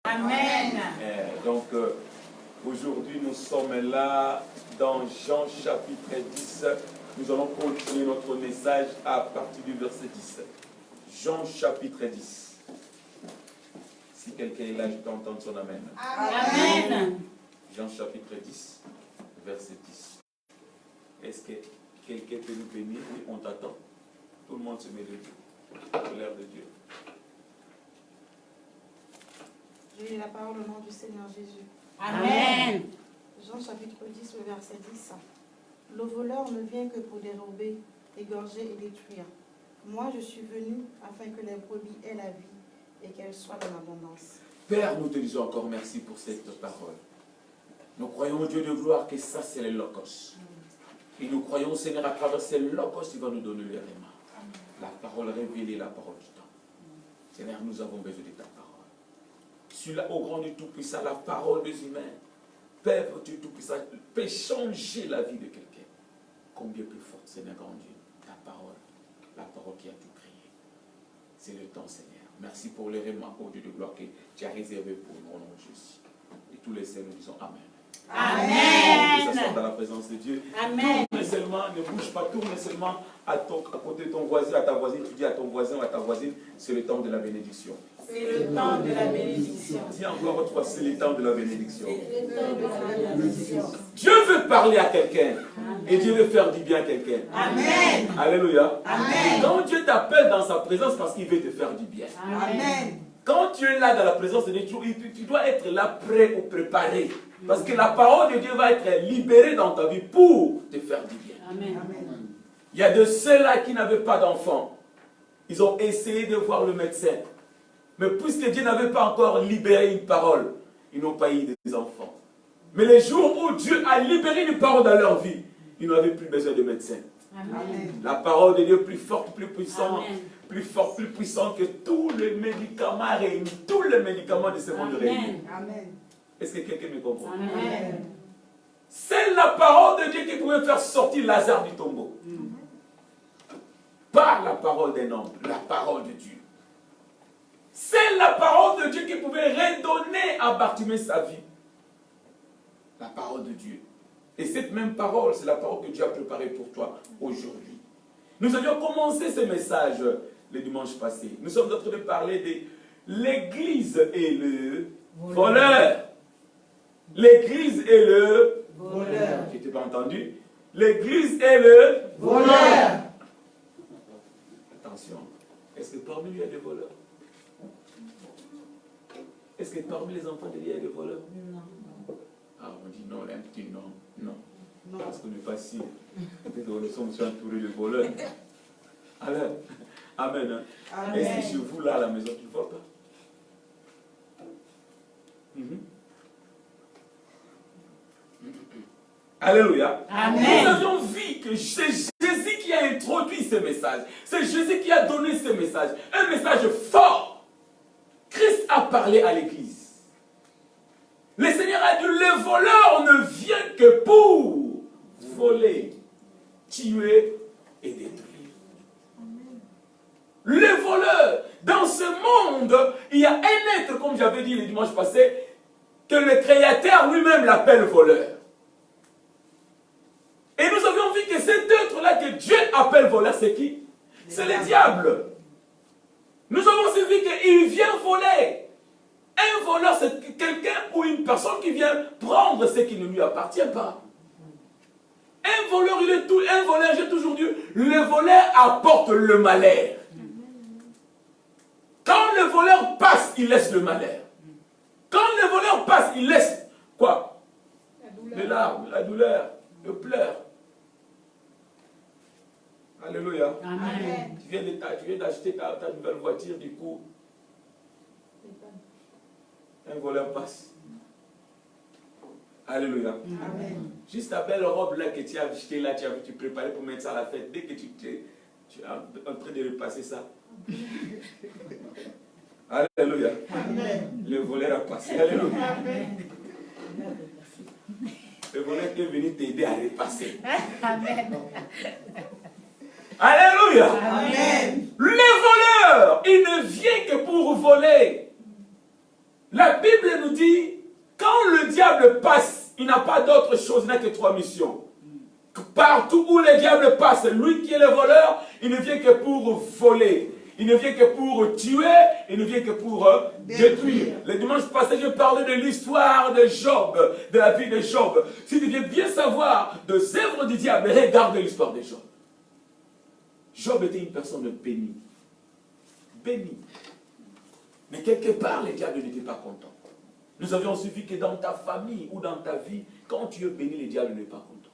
Amen. Donc, aujourd'hui, nous sommes là dans Jean chapitre 10. Nous allons continuer notre message à partir du verset 10. Jean chapitre 10. Si quelqu'un est là, je peux entendre son amen. Amen. Jean chapitre 10, verset 10. Est-ce que quelqu'un peut nous bénir? Oui, on t'attend. Tout le monde se met debout. L'air de Dieu. Je lis la parole au nom du Seigneur Jésus. Amen. Jean chapitre 10, le verset 10. Le voleur ne vient que pour dérober, égorger et détruire. Moi, je suis venu afin que les brebis aient la vie et qu'elles soient dans l'abondance. Père, nous te disons encore merci pour cette parole. Nous croyons au Dieu de gloire que ça c'est le logos. Et nous croyons, Seigneur, à travers ce logos, tu vas nous donner le réma. La parole révélée, la parole du temps. Seigneur, nous avons besoin de ta parole. Celui-là, au grand du Tout-Puissant, la parole des humains, Père du Tout-Puissant, peut changer la vie de quelqu'un. Combien plus forte, Seigneur, grand Dieu, ta parole, la parole qui a tout créé. C'est le temps, Seigneur. Merci pour le réma, au Dieu de gloire que tu as réservé pour nous, au nom de Jésus. Et tous les saints, nous disons Amen. Amen. Que ça soit dans la présence de Dieu. Amen. Tourne seulement, ne bouge pas, tourne seulement à côté de ton voisin, à ta voisine. Tu dis à ton voisin ou à ta voisine, c'est le temps de la bénédiction. C'est le temps de la bénédiction. Dis encore une fois, c'est le temps de la bénédiction. C'est le temps de la bénédiction. Dieu veut parler à quelqu'un. Et Dieu veut faire du bien à quelqu'un. Amen. Alléluia. Amen. Quand Dieu t'appelle dans sa présence, parce qu'il veut te faire du bien. Amen. Quand tu es là dans la présence de Dieu, tu dois être là prêt ou préparé. Parce que la parole de Dieu va être libérée dans ta vie pour te faire du bien. Amen. Il y a de ceux-là qui n'avaient pas d'enfants. Ils ont essayé de voir le médecin. Mais puisque Dieu n'avait pas encore libéré une parole, ils n'ont pas eu des enfants. Mais les jours où Dieu a libéré une parole dans leur vie, ils n'avaient plus besoin de médecin. Amen. La parole de Dieu est plus forte, plus puissante, Amen. plus forte, plus puissante que tous les médicaments réunis, tous les médicaments de ce monde réunis. Amen. Est-ce que quelqu'un me comprend? Amen. C'est la parole de Dieu qui pouvait faire sortir Lazare du tombeau. Pas la parole d'un homme, la parole de Dieu. C'est la parole de Dieu qui pouvait redonner à Bartimée sa vie. La parole de Dieu. Et cette même parole, c'est la parole que Dieu a préparée pour toi aujourd'hui. Nous avions commencé ce message le dimanche passé. Nous sommes en train de parler de l'Église et le voleur. L'Église et le Voleur. Je t'ai pas entendu. L'Église et le Voleur. Attention. Est-ce que parmi lui il y a des voleurs? Est-ce que parmi les enfants de Dieu il y a des voleurs? Non. Ah, on dit non, un petit non. Non. Parce qu'on n'est pas sûr. Peut-être que nous sommes entourés de voleurs. Alors, Amen. Hein? Amen. Est-ce que chez vous, là, à la maison, tu ne vois pas? Alléluia. Amen. Nous avions vu que c'est Jésus qui a introduit ce message. C'est Jésus qui a donné ce message. Un message fort. Christ a parlé à l'Église. Le Seigneur a dit, le voleur ne vient que pour voler, tuer et détruire. Le voleur, dans ce monde, il y a un être, comme j'avais dit le dimanche passé, que le Créateur lui-même l'appelle voleur. Et nous avions vu que cet être-là que Dieu appelle voleur, c'est qui? C'est le diable. Nous avons aussi vu qu'il vient voler. Un voleur, c'est quelqu'un ou une personne qui vient prendre ce qui ne lui appartient pas. Un voleur, j'ai toujours dit, le voleur apporte le malheur. Quand le voleur passe, il laisse le malheur. Quand le voleur passe, il laisse quoi? Les larmes, la douleur, le pleur. Alléluia. Amen. Tu viens d'acheter ta nouvelle voiture, du coup, un voleur passe. Alléluia. Amen. Juste ta belle robe là que tu as achetée là, tu préparais pour mettre ça à la fête. Dès que tu es en train de repasser ça. Alléluia. Amen. Le voleur a passé. Alléluia. Amen. Le voleur est venu t'aider à repasser. Amen. Alléluia. Amen. Le voleur, il ne vient que pour voler. La Bible nous dit, quand le diable passe, il n'a pas d'autre chose, il n'a que 3 missions. Partout où le diable passe, lui qui est le voleur, il ne vient que pour voler. Il ne vient que pour tuer, il ne vient que pour détruire. Le dimanche passé, je parlais de l'histoire de Job, de la vie de Job. Si tu veux bien savoir des œuvres du diable, regarde l'histoire de Job. Job était une personne bénie. Bénie. Mais quelque part, le diable n'était pas content. Nous avions suivi que dans ta famille ou dans ta vie, quand tu es béni, le diable n'est pas content.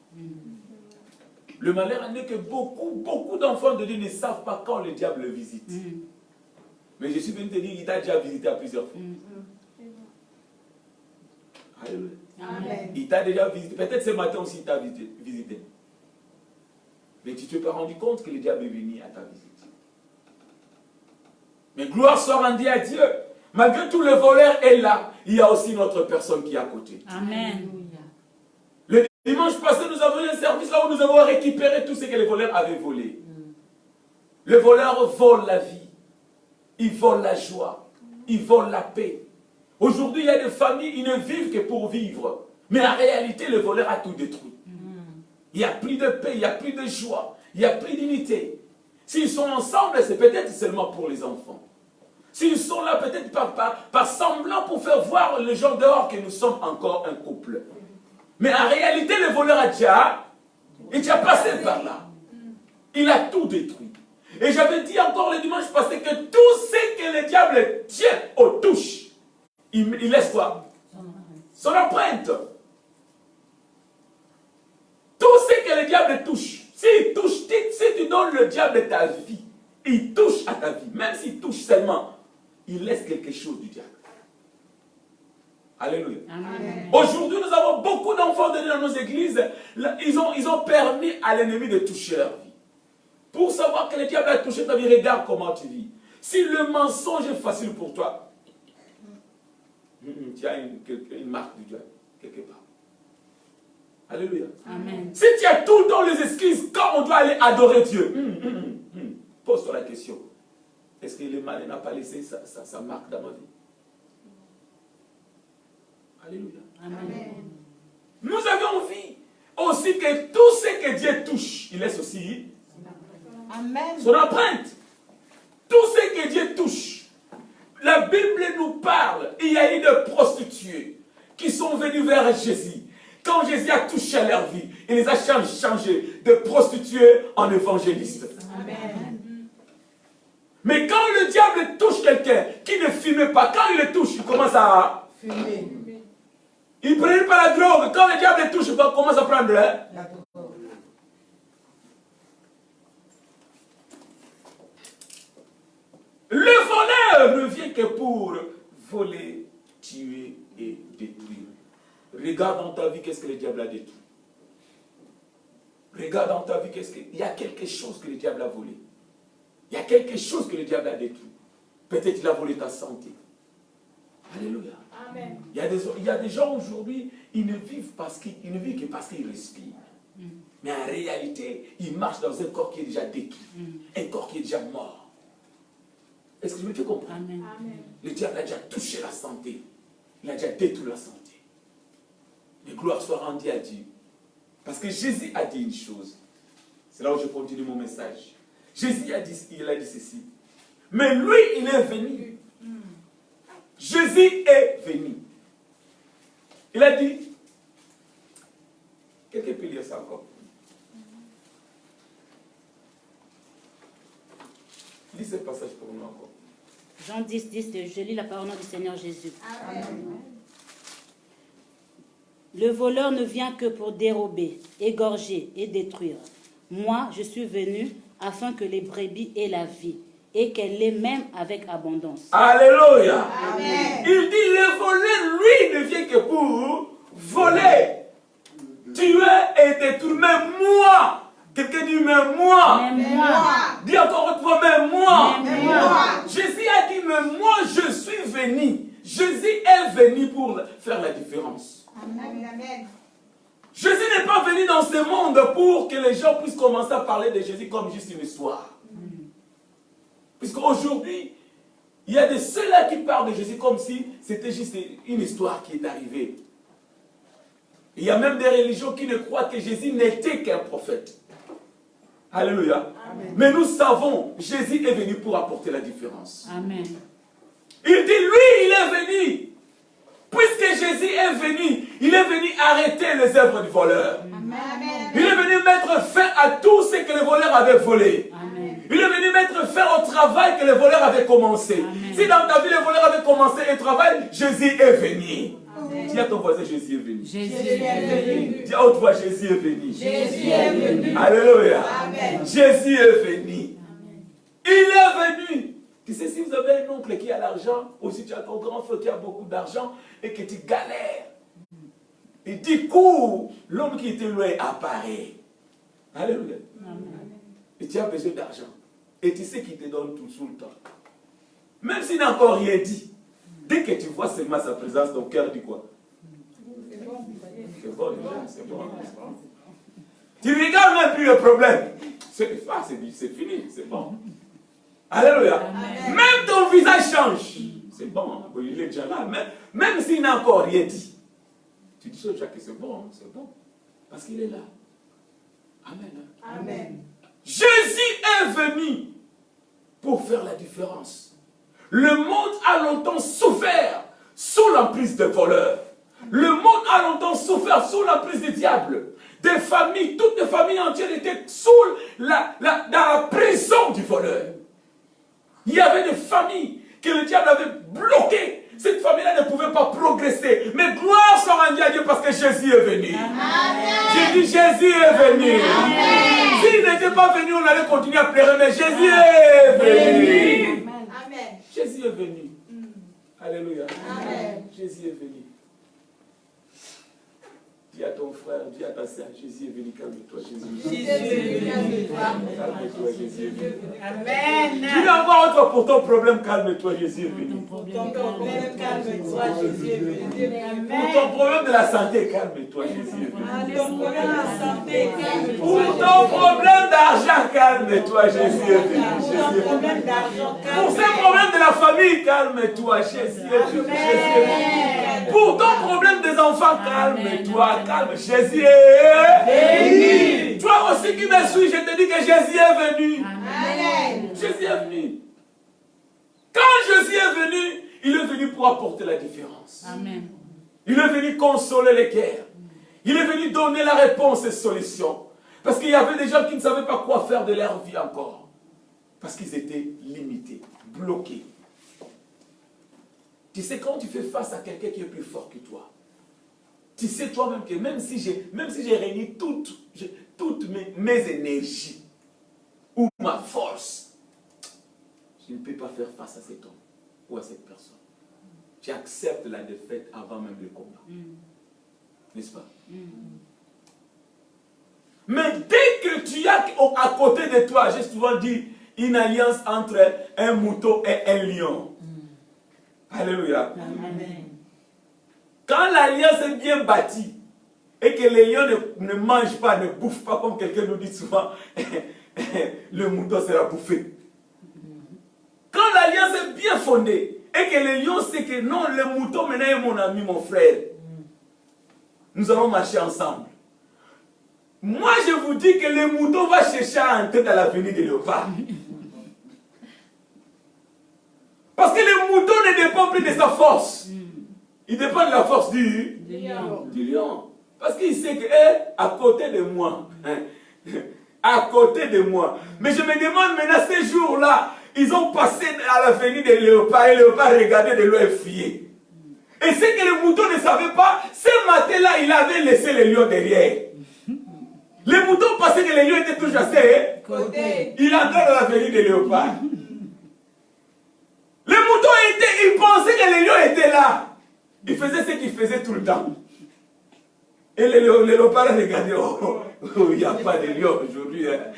Le malheur est que beaucoup d'enfants de Dieu ne savent pas quand le diable le visite. Mais je suis venu te dire, il t'a déjà visité à plusieurs fois. Alléluia. Amen. Il t'a déjà visité. Peut-être ce matin aussi, il t'a visité. Mais tu ne t'es pas rendu compte que le diable est venu à ta visite. Mais gloire soit rendue à Dieu. Malgré tout, le voleur est là. Il y a aussi notre personne qui est à côté. Amen. Le dimanche passé, nous avons eu un service là où nous avons récupéré tout ce que les voleurs avaient volé. Le voleur vole la vie. Il vole la joie. Il vole la paix. Aujourd'hui, il y a des familles, ils ne vivent que pour vivre. Mais en réalité, le voleur a tout détruit. Il n'y a plus de paix, il n'y a plus de joie, il n'y a plus d'unité. S'ils sont ensemble, c'est peut-être seulement pour les enfants. S'ils sont là, peut-être par semblant pour faire voir les gens dehors que nous sommes encore un couple. Mais en réalité, le voleur a déjà passé par là. Il a tout détruit. Et j'avais dit encore le dimanche passé que tout ce que le diable tient aux touches, il laisse quoi? Son empreinte. Tout ce que le diable touche, s'il touche, si tu donnes le diable ta vie, il touche à ta vie. Même s'il touche seulement, il laisse quelque chose du diable. Alléluia. Amen. Aujourd'hui, nous avons beaucoup d'enfants dans nos églises. Ils ont permis à l'ennemi de toucher leur vie. Pour savoir que le diable a touché ta vie, regarde comment tu vis. Si le mensonge est facile pour toi, tu as une marque du diable, quelque part. Alléluia. Amen. Si tu as tout le temps les excuses, quand on doit aller adorer Dieu, pose-toi la question. Est-ce que le mal n'a pas laissé sa marque dans ma vie? Alléluia. Amen. Nous avions envie aussi que tout ce que Dieu touche, il laisse aussi Amen. son empreinte. Tout ce que Dieu touche. La Bible nous parle. Il y a eu des prostituées qui sont venues vers Jésus. Quand Jésus a touché leur vie, il les a changés de prostituées en évangélistes. Amen. Mais quand le diable touche quelqu'un qui ne fumait pas, quand il le touche, il commence à Fumer. il ne prenait pas la drogue. Quand le diable le touche, il commence à prendre. La drogue. Le voleur ne vient que pour voler, tuer et détruire. Regarde dans ta vie qu'est-ce que le diable a détruit. Regarde dans ta vie il y a quelque chose que le diable a volé. Il y a quelque chose que le diable a détruit. Peut-être il a volé ta santé. Alléluia. Amen. Il y a des gens aujourd'hui, ils ne vivent que parce qu'ils respirent. Mais en réalité, ils marchent dans un corps qui est déjà détruit. Un corps qui est déjà mort. Est-ce que je me fais comprendre? Amen. Amen. Le diable a déjà touché la santé. Il a déjà détruit la santé. Mais gloire soit rendue à Dieu. Parce que Jésus a dit une chose. C'est là où je continue mon message. Jésus a dit ceci. Mais lui, il est venu. Jésus est venu. Il a dit. Quelqu'un peut lire ça encore? Lis ce passage pour nous encore. Jean 10, 10, je lis la parole du Seigneur Jésus. Amen. Le voleur ne vient que pour dérober, égorger et détruire. Moi, je suis venu afin que les brebis aient la vie et qu'elle l'ait même avec abondance. Alléluia. Amen. Il dit, le voleur, lui, ne vient que pour voler, tuer et détruire. Mais moi, quelqu'un dit, mais moi. Mais moi, Dis encore une fois, mais moi. Mais moi. Jésus a dit, mais moi, je suis venu. Jésus est venu pour faire la différence. Amen. Amen. Jésus n'est pas venu dans ce monde pour que les gens puissent commencer à parler de Jésus comme juste une histoire. Puisqu'aujourd'hui, Il y a de ceux-là qui parlent de Jésus comme si c'était juste une histoire qui est arrivée. Il y a même des religions qui ne croient que Jésus n'était qu'un prophète. Alléluia. Amen. Mais nous savons, Jésus est venu pour apporter la différence. Amen. Il dit, lui, il est venu. Puisque Jésus est venu, il est venu arrêter les œuvres du voleur. Amen. Il est venu mettre fin à tout ce que les voleurs avaient volé. Amen. Il est venu mettre fin au travail que les voleurs avaient commencé. Amen. Si dans ta vie les voleurs avaient commencé un travail, Jésus est venu. Dis à ton voisin, Jésus est venu. Jésus est venu. Dis à haute voix, Jésus est venu. Jésus est venu. Alléluia. Amen. Jésus est venu. Il est venu. Tu sais, si vous avez un oncle qui a l'argent, ou si tu as ton grand frère qui a beaucoup d'argent et que tu galères, et du coup, l'homme qui était loin apparaît. Alléluia. Amen. Et tu as besoin d'argent. Et tu sais qu'il te donne tout le temps. Même s'il n'a encore rien dit. Dès que tu vois seulement sa présence, ton cœur dit quoi? C'est bon déjà, c'est bon. Tu regardes même plus le problème. C'est fini, c'est bon. Alléluia. Amen. Même ton visage change. C'est bon, il est déjà là. Même s'il n'a encore rien dit. Tu dis déjà que c'est bon, c'est bon. Parce qu'il est là. Amen. Amen. Jésus est venu pour faire la différence. Le monde a longtemps souffert sous l'emprise des voleurs. Le monde a longtemps souffert sous l'emprise des diables. Des familles, toutes les familles entières étaient dans la prison du voleur. Il y avait des familles que le diable avait bloquées. Cette famille-là ne pouvait pas progresser. Mais gloire soit rendue à Dieu parce que Jésus est venu. J'ai dit Jésus est venu. S'il n'était pas venu, on allait continuer à pleurer. Mais Jésus est venu. Amen. Jésus est venu. Alléluia. Amen. Jésus est venu. Dis à ton frère, dis à ta soeur, Jésus est venu, calme-toi, Jésus est venu. Calme-toi, Jésus est venu. Amen. Tu veux avoir autre pour ton problème, calme-toi, Jésus est venu. Ton problème, calme-toi, Jésus est venu. Pour ton problème de la santé, calme-toi, Jésus est venu. Ton problème de la santé, Pour calme-toi. ton problème d'argent, calme-toi, Jésus est venu. Ton problème d'argent, Pour ces problèmes de la famille, calme-toi, Jésus est venu. Jésus est venu. Pour ton problème des enfants, calme-toi, calme. Jésus est venu. Toi aussi qui me suis, je te dis que Jésus est venu. Amen. Jésus est venu. Quand Jésus est venu, il est venu pour apporter la différence. Amen. Il est venu consoler les guerres. Il est venu donner la réponse et solution. Parce qu'il y avait des gens qui ne savaient pas quoi faire de leur vie encore. Parce qu'ils étaient limités, bloqués. Tu sais, quand tu fais face à quelqu'un qui est plus fort que toi, tu sais toi-même que même si j'ai réuni toutes mes énergies ou ma force, je ne peux pas faire face à cet homme ou à cette personne. Tu acceptes la défaite avant même le combat. N'est-ce pas? Mais dès que tu as à côté de toi, j'ai souvent dit, une alliance entre un mouton et un lion. Alléluia. Amen. Quand l'alliance est bien bâtie et que les lions ne mangent pas, ne bouffent pas, comme quelqu'un nous dit souvent, le mouton sera bouffé. Quand l'alliance est bien fondée et que les lions savent que non, le mouton maintenant est mon ami, mon frère, nous allons marcher ensemble. Moi, je vous dis que le mouton va chercher à entrer dans l'avenir des léopards. Parce que le mouton ne dépend plus de sa force. Il dépend de la force du lion. Parce qu'il sait que, à côté de moi, à côté de moi. Mais je me demande maintenant, ces jours-là, ils ont passé à l'avenir des léopards et les léopards regardaient de loin et fuyaient. Et c'est que le mouton ne savait pas, ce matin-là, il avait laissé les lions derrière. Les moutons pensaient que les lions étaient tous chassés. Il entrait dans l'avenir des léopards. Les moutons ils pensaient que les lions étaient là. Ils faisaient ce qu'ils faisaient tout le temps. Et les léopards regardaient, il n'y a pas de lion aujourd'hui. Hein.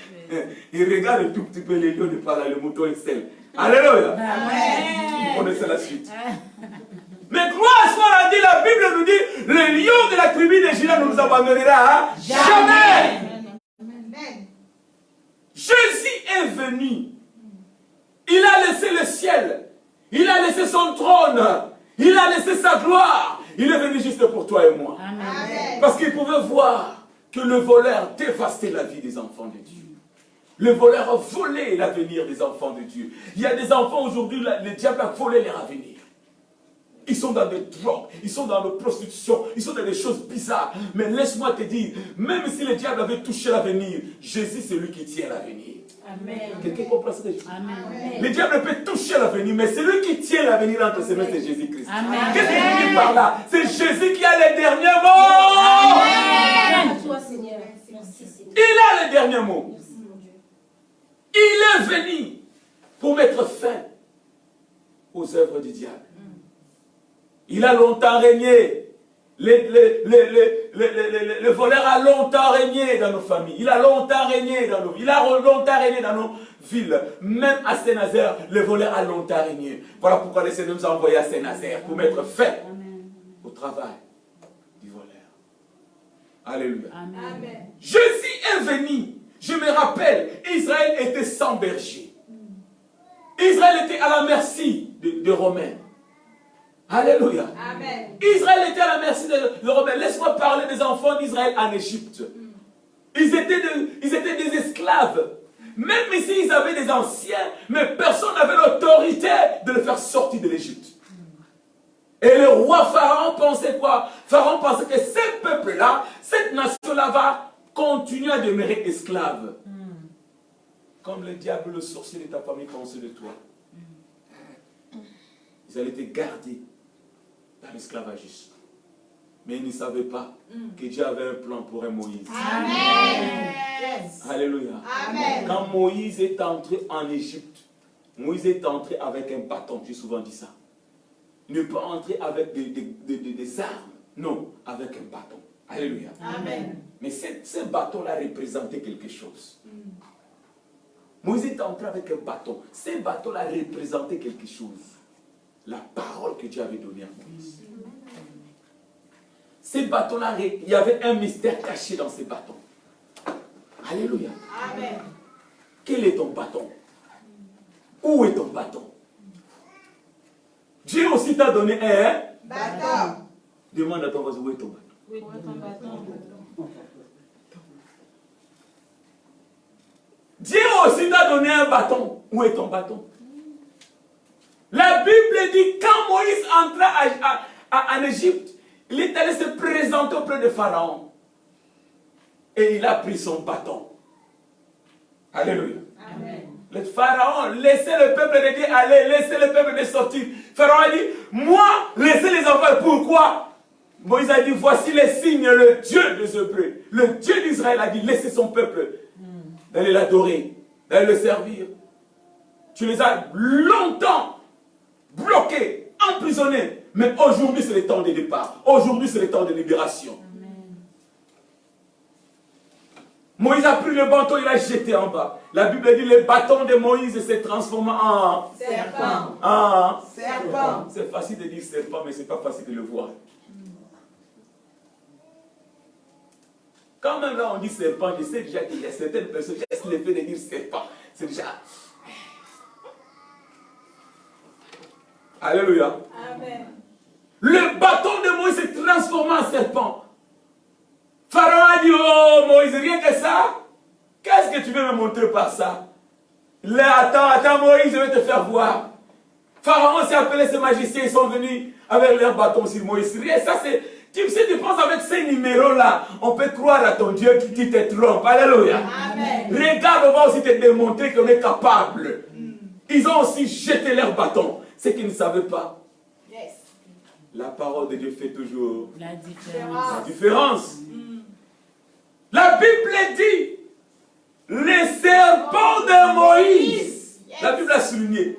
Ils regardent tout petit peu les lions de par là, le mouton est seul. Alléluia. Vous connaissez la suite. Mais gloire soit à Dieu, la Bible nous dit, le lion de la tribu de Juda ne nous abandonnera jamais. Amen. Jésus est venu. Il a laissé le ciel. Il trône. Il a laissé sa gloire. Il est venu juste pour toi et moi. Amen. Parce qu'il pouvait voir que le voleur dévastait la vie des enfants de Dieu. Le voleur a volé l'avenir des enfants de Dieu. Il y a des enfants aujourd'hui, le diable a volé leur avenir. Ils sont dans des drogues, ils sont dans la prostitution, ils sont dans des choses bizarres. Mais laisse-moi te dire, même si le diable avait touché l'avenir, Jésus c'est lui qui tient l'avenir. Amen. Quelqu'un comprend ce que je dis? Amen. Le diable peut toucher l'avenir, mais c'est lui qui tient l'avenir entre ses mains, c'est Jésus-Christ. Amen. Qu'est-ce que je dis par là? C'est Jésus qui a les derniers mots. Amen. À toi, Seigneur. Merci, Seigneur. Il a les derniers mots. Merci, mon Dieu. Il est venu pour mettre fin aux œuvres du diable. Il a longtemps régné. Le voleur a longtemps régné dans nos familles. Il a longtemps régné dans nos villes. Il a longtemps régné dans nos villes. Même à Saint-Nazaire, le voleur a longtemps régné. Voilà pourquoi le Seigneur nous a envoyés à Saint-Nazaire pour mettre fin au travail du voleur. Alléluia. Amen. Jésus est venu. Je me rappelle, Israël était sans berger. Israël était à la merci des Romains. Alléluia. Amen. Israël était à la merci des Romains. Laisse-moi parler des enfants d'Israël en Égypte. Ils étaient des esclaves. Même ici, ils avaient des anciens, mais personne n'avait l'autorité de les faire sortir de l'Égypte. Et le roi Pharaon pensait quoi? Pharaon pensait que ce peuple-là, cette nation-là va continuer à demeurer esclave. Comme le diable, le sorcier de ta famille pensait de toi. Ils allaient te garder dans l'esclavagisme. Mais ils ne savaient pas que Dieu avait un plan pour un Moïse. Amen. Yes. Alléluia. Amen. Quand Moïse est entré en Égypte, Moïse est entré avec un bâton. J'ai souvent dit ça. Il ne peut pas entrer avec des armes. Non, avec un bâton. Alléluia. Amen. Mais ce bâton-là représentait quelque chose. Moïse est entré avec un bâton. Ce bâton-là représentait quelque chose. La parole que Dieu avait donnée à Moïse. Ces bâtons-là, il y avait un mystère caché dans ces bâtons. Alléluia. Amen. Quel est ton bâton? Où est ton bâton? Dieu aussi t'a donné un Bâton. Demande à ton voisin, où est ton bâton? Oui, ton bâton. Dieu aussi t'a donné un bâton. Où est ton bâton? La Bible dit, quand Moïse entra en Égypte, il est allé se présenter auprès de Pharaon. Et il a pris son bâton. Alléluia. Amen. Le Pharaon, laissez le peuple de Dieu aller, laissez le peuple de sortir. Pharaon a dit, moi, laissez les enfants. Pourquoi? Moïse a dit, voici les signes, le Dieu des Hébreux. Le Dieu d'Israël a dit, laissez son peuple d'aller l'adorer, d'aller le servir. Tu les as longtemps bloqués, emprisonnés. Mais aujourd'hui, c'est le temps de départ. Aujourd'hui, c'est le temps de libération. Moïse a pris le bâton, il l'a jeté en bas. La Bible dit, le bâton de Moïse s'est transformé en Serpent. Serpent. C'est facile de dire serpent, mais ce n'est pas facile de le voir. Quand même là on dit serpent, je sais déjà qu'il y a certaines personnes qui ont le fait de dire serpent. C'est déjà... Alléluia. Amen. Le bâton de Moïse s'est transformé en serpent. Pharaon a dit, oh Moïse, rien que ça? Qu'est-ce que tu veux me montrer par ça? Là, attends Moïse, je vais te faire voir. Pharaon s'est appelé ses magiciens, ils sont venus avec leur bâton sur Moïse. Rien, ça c'est... Tu sais, tu penses avec ces numéros-là, on peut croire à ton Dieu qui te trompe. Alléluia. Amen. Regarde, on va aussi te démontrer qu'on est capable. Ils ont aussi jeté leur bâton. Ce qu'ils ne savaient pas. Yes. La parole de Dieu fait toujours La différence. la différence. La Bible dit, les serpents de Moïse. La Bible a souligné.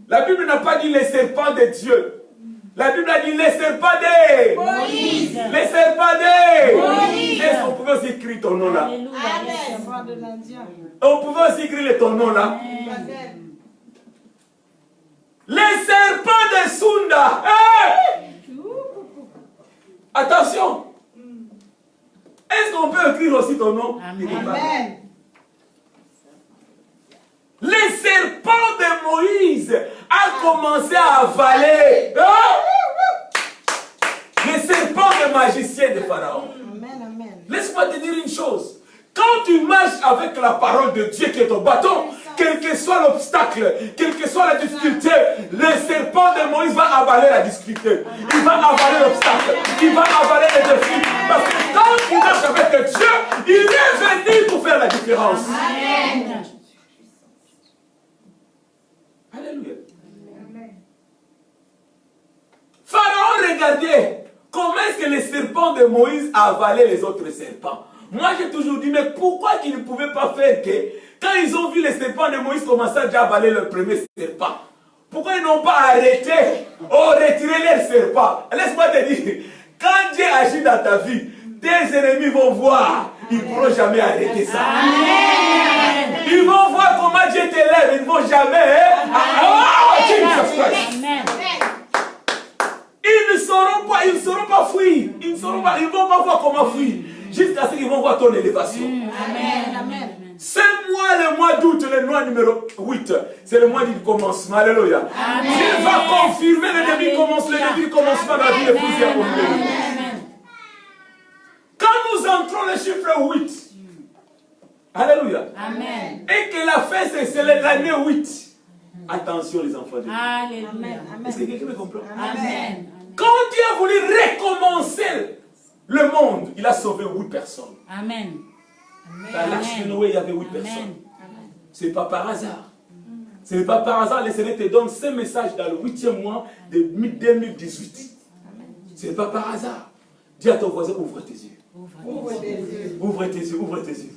La Bible n'a pas dit les serpents de Dieu. La Bible a dit les serpents de Moïse. Les serpents de Moïse. Est-ce qu'on pouvait aussi écrire ton nom là? Alléluia. Amen. Serpent de l'Indien. On pouvait aussi écrire ton nom là. Amen. Les serpents de Sunda. Hey! Attention. Est-ce qu'on peut écrire aussi ton nom? Amen. Amen. Les serpents de Moïse, à commencé à avaler les serpents des magiciens de Pharaon. Amen, amen. Laisse-moi te dire une chose. Quand tu marches avec la parole de Dieu qui est ton bâton, quel que soit l'obstacle, quelle que soit la difficulté, le serpent de Moïse va avaler la difficulté. Il va avaler l'obstacle. Il va avaler les défis. Parce que quand tu marches avec Dieu, il est venu pour faire la différence. Amen. Alléluia. Pharaon regardait comment est-ce que les serpents de Moïse avalaient les autres serpents. Moi j'ai toujours dit, mais pourquoi qu'ils ne pouvaient pas faire que, quand ils ont vu les serpents de Moïse commencer à déjà avaler le premier serpent, pourquoi ils n'ont pas arrêté ou retiré les serpents? Laisse-moi te dire, quand Dieu agit dans ta vie, tes ennemis vont voir, ils ne pourront jamais arrêter ça. Amen. Ils vont voir comment Dieu t'élève, ils ne vont jamais. Jesus Christ. Amen. Ils ne sauront pas fuir. Ils ne vont pas voir comment fuir. Jusqu'à ce qu'ils vont voir ton élévation. Amen, amen. Ce mois, le mois d'août, le mois numéro 8, c'est le mois du commencement. Alléluia. Dieu va confirmer le début du commencement de la vie de plusieurs hommes. Quand nous entrons le chiffre 8, alléluia. Amen. Et que la fin, c'est l'année 8. Attention les enfants de Dieu. Alléluia. Est-ce que quelqu'un me comprend? Amen. Quand Dieu a voulu recommencer le monde, il a sauvé 8 personnes. Amen. Dans l'arche de Noé, il y avait 8 personnes. Ce n'est pas par hasard. Ce n'est pas par hasard. Le Seigneur te donne ce message dans le 8e mois de 2018. Ce n'est pas par hasard. Dis à ton voisin, ouvre tes yeux. Ouvre tes yeux. Ouvre tes yeux, ouvre tes yeux.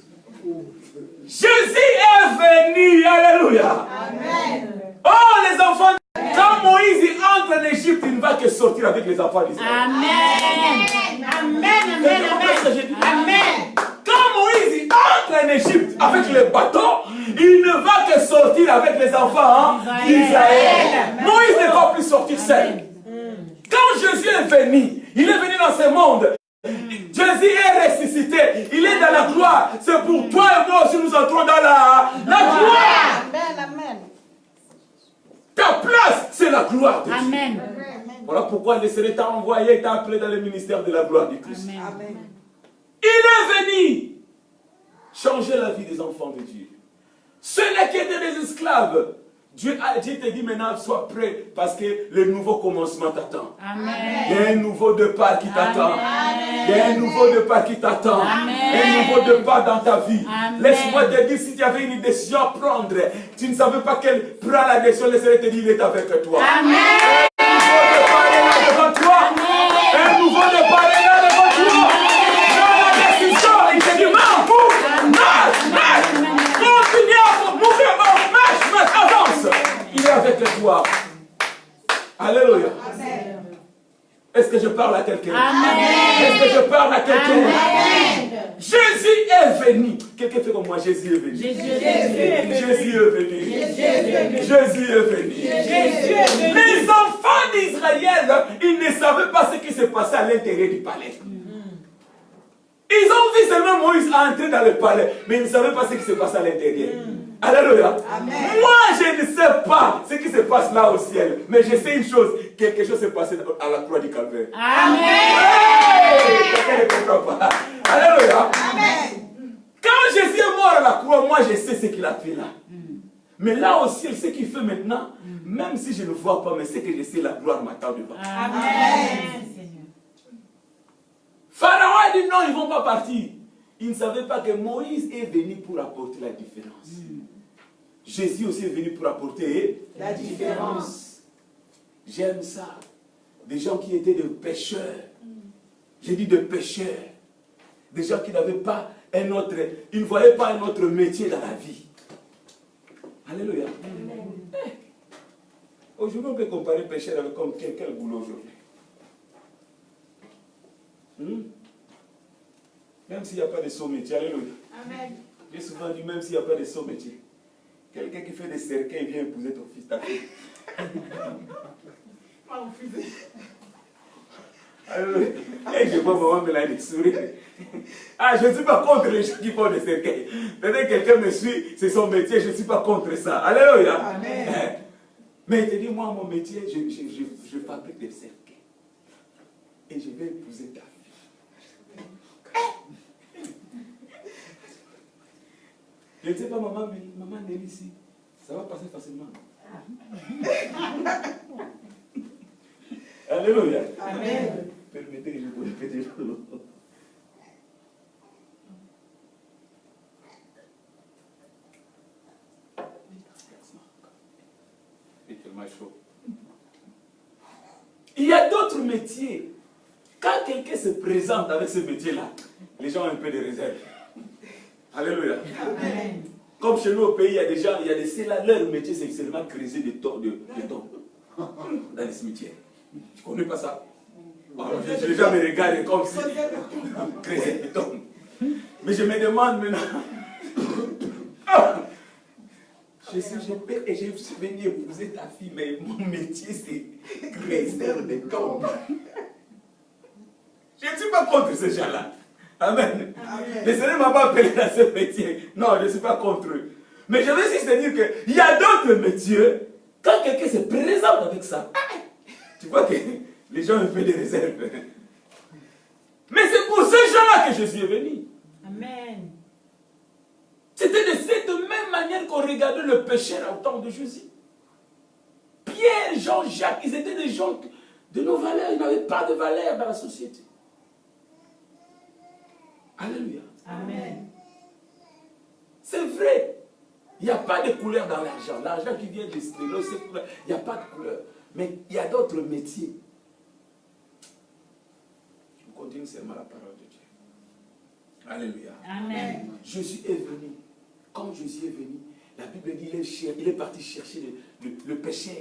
Jésus est venu. Alléluia. Amen. Oh les enfants, quand Moïse il entre en Égypte, il ne va que sortir avec les enfants d'Israël. Amen. Amen, amen, amen. Amen. Quand Moïse il entre en Égypte avec les bateaux, il ne va que sortir avec les enfants d'Israël. Moïse ne va plus sortir seul. Quand Jésus est venu, il est venu dans ce monde. Jésus est ressuscité, il est dans la gloire. C'est pour toi et moi aussi nous entrons dans la gloire. Amen, amen. Ta place, c'est la gloire de Dieu. Amen. Voilà pourquoi le Seigneur t'a envoyé et t'a appelé dans le ministère de la gloire du Christ. Amen. Il est venu changer la vie des enfants de Dieu. Ceux-là qui étaient des esclaves, Dieu te dit maintenant, sois prêt parce que le nouveau commencement t'attend. Il y a un nouveau départ qui t'attend. Il y a un nouveau départ qui t'attend. Un nouveau départ dans ta vie. Laisse-moi te dire, si tu avais une décision à prendre, tu ne savais pas quelle prend la décision, le Seigneur te dit, il est avec toi. Amen. Un nouveau départ est là devant toi. Un nouveau départ est là devant toi. Prends la décision, il te dit, marche. Continue à mourir, marche, avance. Il est avec toi. Alléluia. Est-ce que je parle à quelqu'un? Est-ce que je parle à quelqu'un? Jésus est venu. Quelqu'un fait comme moi, Jésus est venu. Jésus est venu. Jésus est venu. Les enfants d'Israël, ils ne savaient pas ce qui se passait à l'intérieur du palais. Ils ont vu seulement Moïse entrer dans le palais, mais ils ne savaient pas ce qui se passait à l'intérieur. Alléluia. Moi, je ne sais pas ce qui se passe là au ciel, mais je sais une chose, quelque chose s'est passé à la croix du Calvaire. Amen. Quelqu'un ne comprend pas. Alléluia. Quand Jésus est mort à la croix, moi je sais ce qu'il a fait là. Mais là au ciel, ce qu'il fait maintenant, même si je ne vois pas, mais ce que je sais, la gloire m'attend devant. Amen. Pharaon a dit non, ils ne vont pas partir. Ils ne savaient pas que Moïse est venu pour apporter la différence. Jésus aussi est venu pour apporter la différence. J'aime ça. Des gens qui étaient des pécheurs. J'ai dit des pécheurs. Des gens qui n'avaient pas un autre, ils ne voyaient pas un autre métier dans la vie. Alléluia. Aujourd'hui, on peut comparer pécheur avec comme quel boulot aujourd'hui. Même s'il n'y a pas de saut métier, alléluia. Amen. J'ai souvent dit, même s'il n'y a pas de saut métier, quelqu'un qui fait des cercueils vient épouser ton fils, ta fille. Alléluia. Et je vois maman Mélanie sourire. Ah, je ne suis pas contre les gens qui font des cercueils. Peut-être que quelqu'un me suit, c'est son métier, je ne suis pas contre ça. Alléluia. Amen. Mais il te dit, moi, mon métier, je fabrique des cercueils. Et je vais épouser ta fille. Je ne sais pas, maman Nelly, ici, ça va passer facilement. Alléluia. Amen. Permettez que je vous répète l'autre. Il est tellement chaud. Il y a d'autres métiers. Quand quelqu'un se présente avec ce métier-là, les gens ont un peu de réserve. Alléluia. Amen. Comme chez nous au pays, il y a des gens, il y a des ceux-là, leur métier c'est seulement creuser des tombes dans les cimetières. Tu ne connais pas ça? Les gens me regardent comme si creuser des tombes. Mais je me demande maintenant. Je suis venu épouser ta fille, mais mon métier c'est creuser des tombes. Je ne suis pas contre ces gens-là. Amen. Amen. Le Seigneur ne m'a pas appelé dans ce métier. Non, je ne suis pas contre eux. Mais je veux juste te dire qu'il y a d'autres métiers. Quand quelqu'un se présente avec ça, tu vois que les gens ont un peu de réserve. Mais c'est pour ces gens-là que Jésus est venu. Amen. C'était de cette même manière qu'on regardait le pécheur au temps de Jésus. Pierre, Jean, Jacques, ils étaient des gens de nos valeurs. Ils n'avaient pas de valeur dans la société. Alléluia. Amen. C'est vrai. Il n'y a pas de couleur dans l'argent. L'argent qui vient de l'eau, c'est couleur. Il n'y a pas de couleur. Mais il y a d'autres métiers. Je continue seulement la parole de Dieu. Alléluia. Amen. Jésus est venu. Quand Jésus est venu, la Bible dit il est parti chercher le pécheur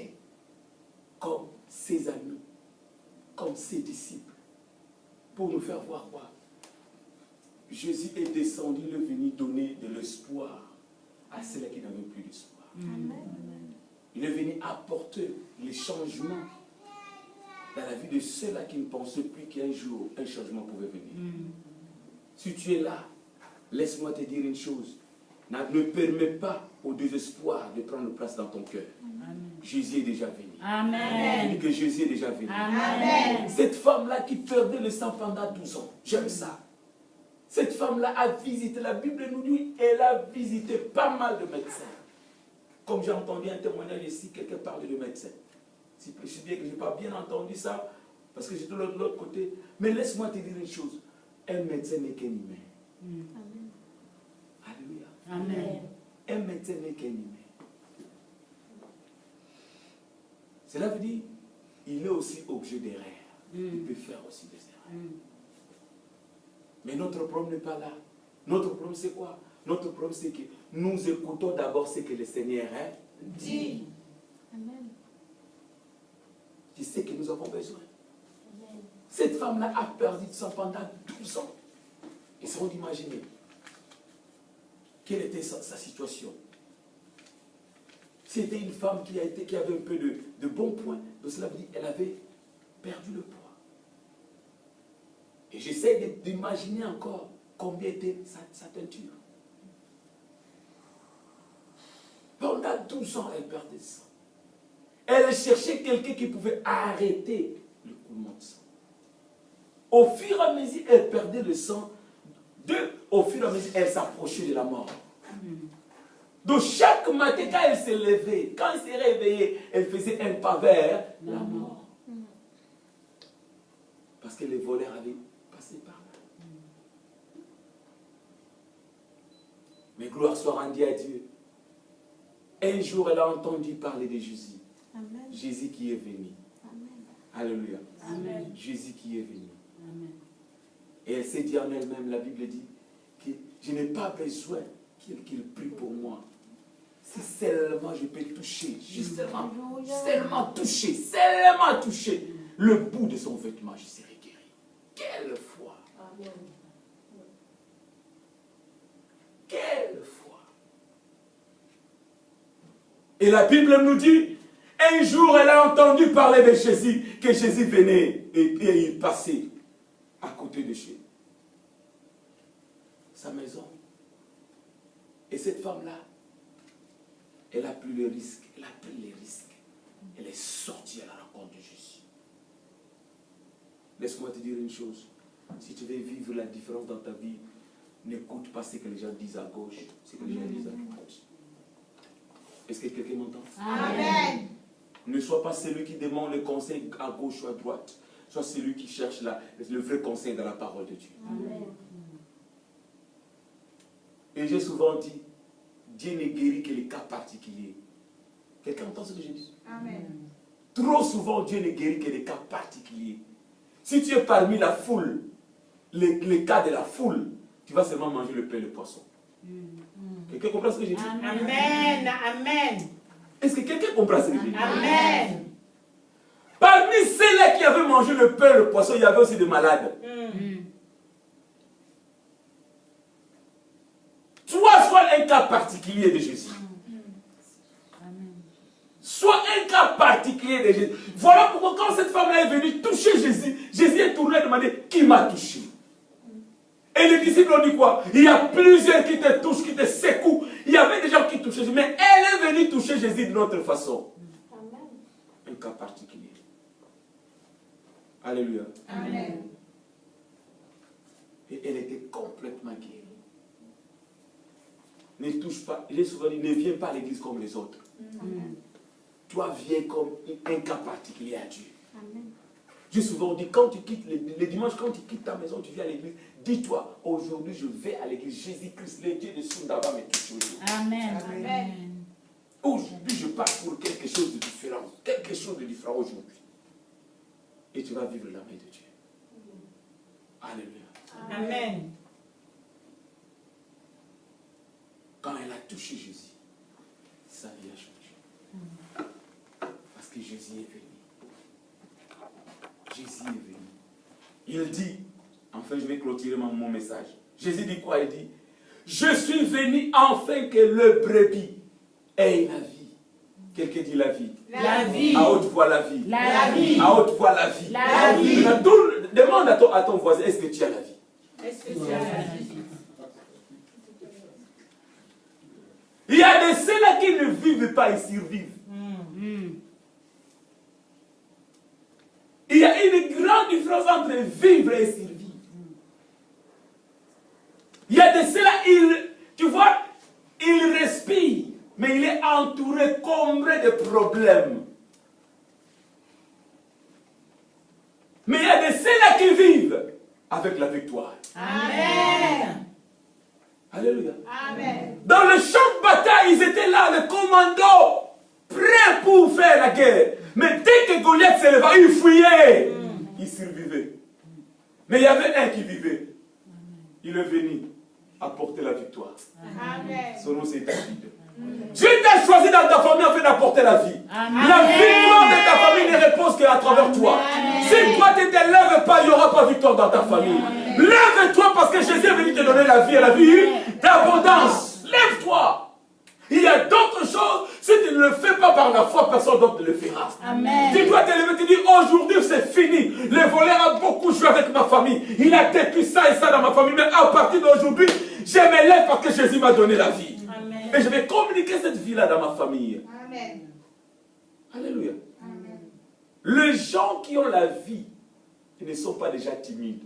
comme ses amis, comme ses disciples, pour nous faire voir quoi? Jésus est descendu, il est venu donner de l'espoir à ceux qui n'avaient plus d'espoir. Il est venu apporter les changements dans la vie de ceux-là qui ne pensaient plus qu'un jour, un changement pouvait venir. Si tu es là, laisse-moi te dire une chose. Ne permets pas au désespoir de prendre place dans ton cœur. Jésus est déjà venu. Amen. Il dit que Jésus est déjà venu. Amen. Cette femme-là qui perdait le sang pendant 12 ans, j'aime ça. Cette femme-là a visité, la Bible nous dit, elle a visité pas mal de médecins. Comme j'ai entendu un témoignage ici, quelqu'un parlait de médecins. C'est bien que je n'ai pas bien entendu ça, parce que j'étais de l'autre côté. Mais laisse-moi te dire une chose. Un médecin n'est qu'un humain. Alléluia. Amen. Un médecin n'est qu'un humain. Cela veut dire, il est aussi objet d'erreur. Il peut faire aussi des erreurs. Mais notre problème n'est pas là. Notre problème c'est quoi? Notre problème c'est que nous écoutons d'abord ce que le Seigneur dit. Amen. Tu sais que nous avons besoin. Cette femme-là a perdu de sang pendant 12 ans. Essayons d'imaginer quelle était sa situation. C'était une femme qui avait un peu de bons points. Donc cela veut dire qu'elle avait perdu le poids. Et j'essaie d'imaginer encore combien était sa teinture. Pendant 12 ans, elle perdait sang. Elle cherchait quelqu'un qui pouvait arrêter le coulement de sang. Au fur et à mesure, elle perdait le sang. Au fur et à mesure, elle s'approchait de la mort. Donc chaque matin, quand elle se levait, quand elle s'est réveillée, elle faisait un pas vers la mort. Parce que les voleurs avaient passé par là. Mais gloire soit rendue à Dieu. Un jour, elle a entendu parler de Jésus. Amen. Jésus qui est venu. Amen. Alléluia. Amen. Jésus qui est venu. Amen. Et elle s'est dit en elle-même, la Bible dit, que je n'ai pas besoin qu'il prie pour moi. Si seulement je peux toucher, juste seulement toucher le bout de son vêtement, je serai guéri. Quelle foi! Amen. Quelle foi! Et la Bible nous dit, un jour elle a entendu parler de Jésus, que Jésus venait et il passait à côté de chez sa maison. Et cette femme-là, elle a pris le risque, Elle est sortie à la rencontre de Jésus. Laisse-moi te dire une chose. Si tu veux vivre la différence dans ta vie, n'écoute pas ce que les gens disent à gauche, ce que les gens disent à droite. Est-ce que quelqu'un m'entend? Amen. Ne sois pas celui qui demande le conseil à gauche ou à droite. Sois celui qui cherche le vrai conseil dans la parole de Dieu. Amen. Et j'ai souvent dit, Dieu ne guérit que les cas particuliers. Quelqu'un entend ce que je dis? Amen. Trop souvent, Dieu ne guérit que les cas particuliers. Si tu es parmi la foule, les cas de la foule, tu vas seulement manger le pain et le poisson. Quelqu'un comprend ce que j'ai dit? Amen. Amen. Est-ce que quelqu'un comprend ce que j'ai dit? Amen. Parmi ceux-là qui avaient mangé le pain et le poisson, il y avait aussi des malades. Toi, sois un cas particulier de Jésus. Sois un cas particulier de Jésus. Voilà pourquoi quand cette femme-là est venue toucher Jésus, Jésus est tourné et demandé, qui m'a touché? Et les disciples ont dit quoi? Il y a plusieurs qui te touchent, qui te secouent. Il y avait des gens qui touchaient Jésus, mais elle est venue toucher Jésus d'une autre façon. Un cas particulier. Alléluia. Amen. Et elle était complètement guérie. Ne touche pas, j'ai souvent dit, ne viens pas à l'église comme les autres. Toi, viens comme un cas particulier à Dieu. J'ai souvent dit, quand tu quittes les dimanches, quand tu quittes ta maison, tu viens à l'église, dis-toi, aujourd'hui je vais à l'église. Jésus-Christ, le Dieu de Sundaba, me touche aujourd'hui. Amen. Amen. Aujourd'hui, je pars pour quelque chose de différent. Quelque chose de différent aujourd'hui. Et tu vas vivre la main de Dieu. Alléluia. Amen. Quand elle a touché Jésus, sa vie a changé. Parce que Jésus est venu. Jésus est venu. Il dit, enfin je vais clôturer mon message. Jésus dit quoi? Il dit, je suis venu afin que le brebis ait la vie. Quelqu'un dit la vie. La vie. À haute voix la vie. La vie. À haute voix la vie. La vie. Maintenant, demande à ton voisin, est-ce que tu as la vie? Est-ce que tu as la vie? Il y a des ceux-là qui ne vivent pas, ils survivent. Il y a une grande différence entre vivre et survivre. Il y a de ceux-là, tu vois, il respire, mais il est entouré, comblé de problèmes. Mais il y a de ceux-là qui vivent avec la victoire. Amen. Alléluia. Amen. Dans le champ de bataille, ils étaient là, les commandos, prêts pour faire la guerre. Mais dès que Goliath s'éleva, il fuyait. Il survivait. Mais il y avait un qui vivait. Il est venu apporter la victoire. Amen. Son nom c'est David. Dieu t'a choisi dans ta famille afin d'apporter la vie. Amen. La victoire de ta famille ne repose qu'à travers toi. Si toi tu ne te lèves pas, il n'y aura pas de victoire dans ta famille. Lève-toi parce que Jésus est venu te donner la vie et la vie d'abondance. Lève-toi. Il y a d'autres choses, si tu ne le fais pas par la foi, personne d'autre ne le fera. Amen. Tu dois te lever et te dire, aujourd'hui c'est fini. Le voleur a beaucoup joué avec ma famille. Il a détruit ça et ça dans ma famille. Mais à partir d'aujourd'hui, je me lève parce que Jésus m'a donné la vie. Amen. Et je vais communiquer cette vie-là dans ma famille. Amen. Alléluia. Amen. Les gens qui ont la vie, ils ne sont pas déjà timides.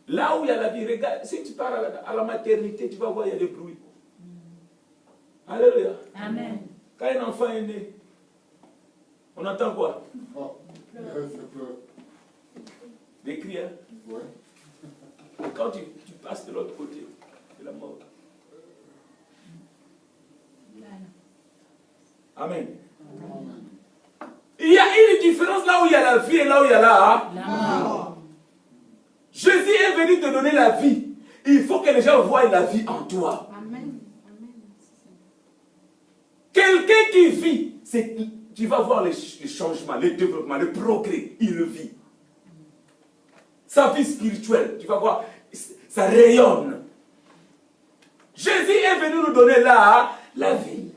Là où il y a la vie, regarde, si tu pars à la maternité, tu vas voir, il y a des bruits. Alléluia. Amen. Quand un enfant est né, on entend quoi? Des cris, hein? Et quand tu passes de l'autre côté, c'est la mort. Amen. Il y a une différence là où il y a la vie et là où il y a la Mort. Jésus est venu te donner la vie. Il faut que les gens voient la vie en toi. Amen. Quelqu'un qui vit, tu vas voir les changements, le développement, le progrès. Il le vit. Sa vie spirituelle, tu vas voir, ça rayonne. Jésus est venu nous donner la vie.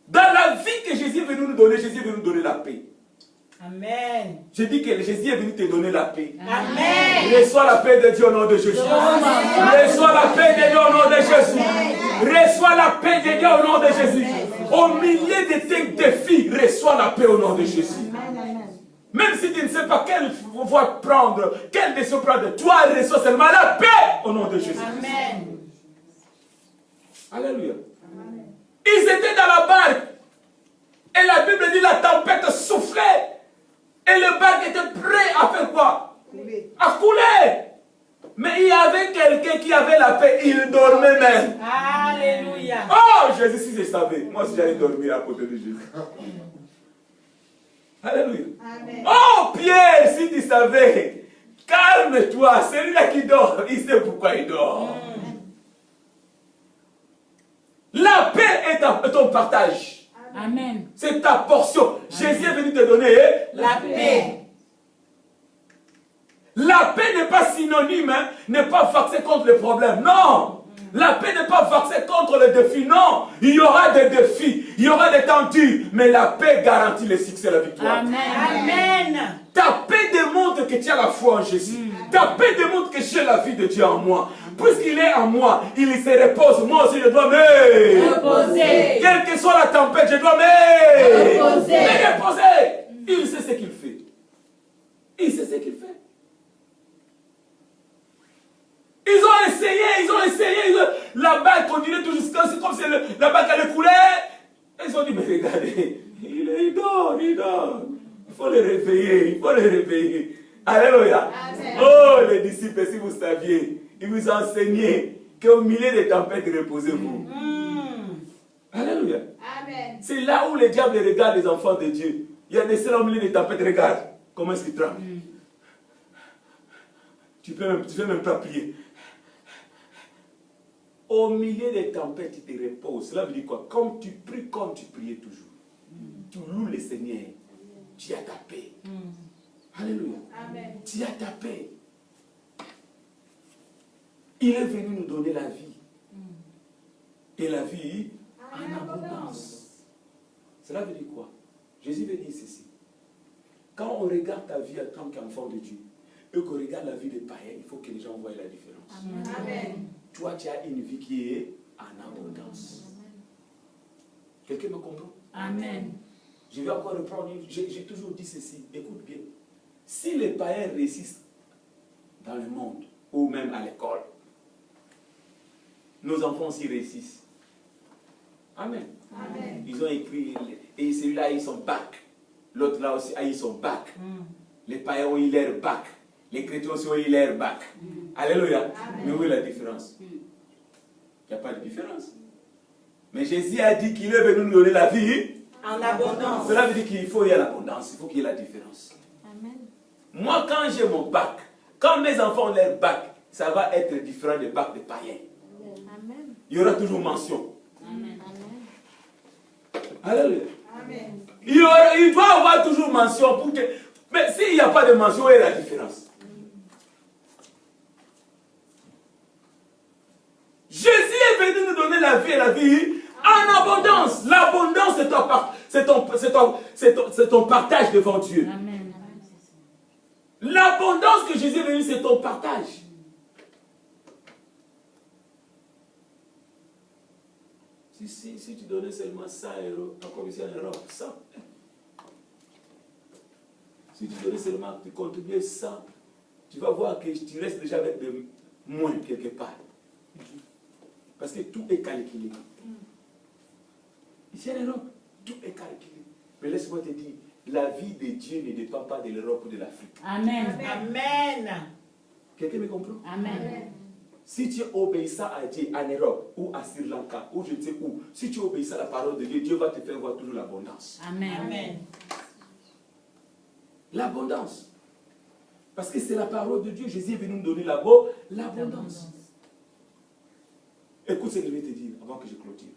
Dans la vie que Jésus est venu nous donner, Jésus est venu nous donner la paix. Amen. Je dis que Jésus est venu te donner la paix. Amen. Reçois la paix de Dieu au nom de Jésus. Reçois la paix de Dieu au nom de Jésus. Reçois la paix de Dieu au nom de Jésus. Au milieu de tes défis, reçois la paix au nom de Jésus. Amen, amen. Même si tu ne sais pas quelle voie prendre, quelle décision prendre, toi reçois seulement la paix au nom de Jésus. Amen. Alléluia. Ils étaient dans la barque. Et la Bible dit la tempête soufflait. Et le barque était prêt à faire quoi? À couler. Mais il y avait quelqu'un qui avait la paix. Il dormait même. Alléluia. Oh, Jésus, si je savais. Moi, si j'allais dormir à côté de Jésus. Alléluia. Amen. Oh, Pierre, si tu savais. Calme-toi. Celui-là qui dort, il sait pourquoi il dort. La paix est ton partage. Amen. C'est ta portion. Jésus est venu te donner La paix. La paix n'est pas synonyme, hein, n'est pas vaccée contre les problèmes. Non. La paix n'est pas vaccée contre les défis. Non. Il y aura des défis, il y aura des temps durs, mais la paix garantit le succès et la victoire. Amen. Amen. Ta paix démontre que tu as la foi en Jésus. Ta paix démontre que j'ai la vie de Dieu en moi. Puisqu'il est en moi, il se repose. Moi aussi, je dois me Reposer. Quelle que soit la tempête, je dois me Reposer. reposer. Il sait ce qu'il fait. Il sait ce qu'il fait. Ils ont essayé. La balle continuait tout jusqu'à c'est comme si la balle allait couler. Ils ont dit, mais regardez, il dort. Il faut le réveiller. Alléluia. Amen. Oh, les disciples, si vous saviez, ils vous ont enseigné qu'au milieu des tempêtes, reposez-vous. Alléluia. Amen. C'est là où le diable regarde les enfants de Dieu. Il y a des seuls au milieu des tempêtes, regarde comment est-ce qu'ils tremblent. Tu fais même pas prier. Au milieu des tempêtes, tu te reposes. Cela veut dire quoi? Comme tu pries, comme tu priais toujours. Tu loues le Seigneur. Tu as ta paix. Alléluia. Amen. Tu as ta paix. Il est venu nous donner la vie. Et la vie en abondance. Cela veut dire quoi? Jésus veut dire ceci. Quand on regarde ta vie en tant qu'enfant de Dieu, et qu'on regarde la vie des païens, il faut que les gens voient la différence. Amen. Toi, tu as une vie qui est en abondance. Quelqu'un me comprend? Amen. Je vais encore reprendre. J'ai toujours dit ceci. Écoute bien. Si les païens réussissent dans le monde, ou même à l'école, nos enfants aussi réussissent. Amen. Amen. Ils ont écrit, et celui-là a eu son bac. L'autre là aussi a eu son bac. Les païens ont eu leur bac. Les chrétiens aussi ont eu leur bac. Alléluia. Mais où est la différence? Il n'y a pas de différence. Mais Jésus a dit qu'il est venu nous donner la vie. En abondance. Cela veut dire qu'il faut y ait l'abondance, il faut qu'il y ait la différence. Amen. Moi, quand j'ai mon bac, quand mes enfants ont leur bac, ça va être différent des bacs des païens. Amen. Il y aura toujours mention. Amen. Alléluia. Amen. Il doit avoir toujours mention pour que. Mais s'il n'y a pas de mention, où est la différence? Jésus est venu nous donner la vie et la vie en abondance. L'abondance, c'est ton partage devant Dieu. Amen. L'abondance que Jésus est venu, c'est ton partage. Si tu donnais seulement 100 euros, encore ici en Europe, 100. Si tu donnais seulement, tu contribuais 100, tu vas voir que tu restes déjà avec de moins quelque part. Parce que tout est calculé. Ici en Europe, tout est calculé. Mais laisse-moi te dire, la vie de Dieu ne dépend pas de l'Europe ou de l'Afrique. Amen. Amen. Quelqu'un me comprend? Amen. Si tu es obéissant à Dieu en Europe ou à Sri Lanka ou je ne sais où, si tu es obéissant à la parole de Dieu, Dieu va te faire voir toujours l'abondance. Amen. Amen. L'abondance. Parce que c'est la parole de Dieu. Jésus est venu nous donner l'abondance. Écoute ce que je vais te dire avant que je clôture.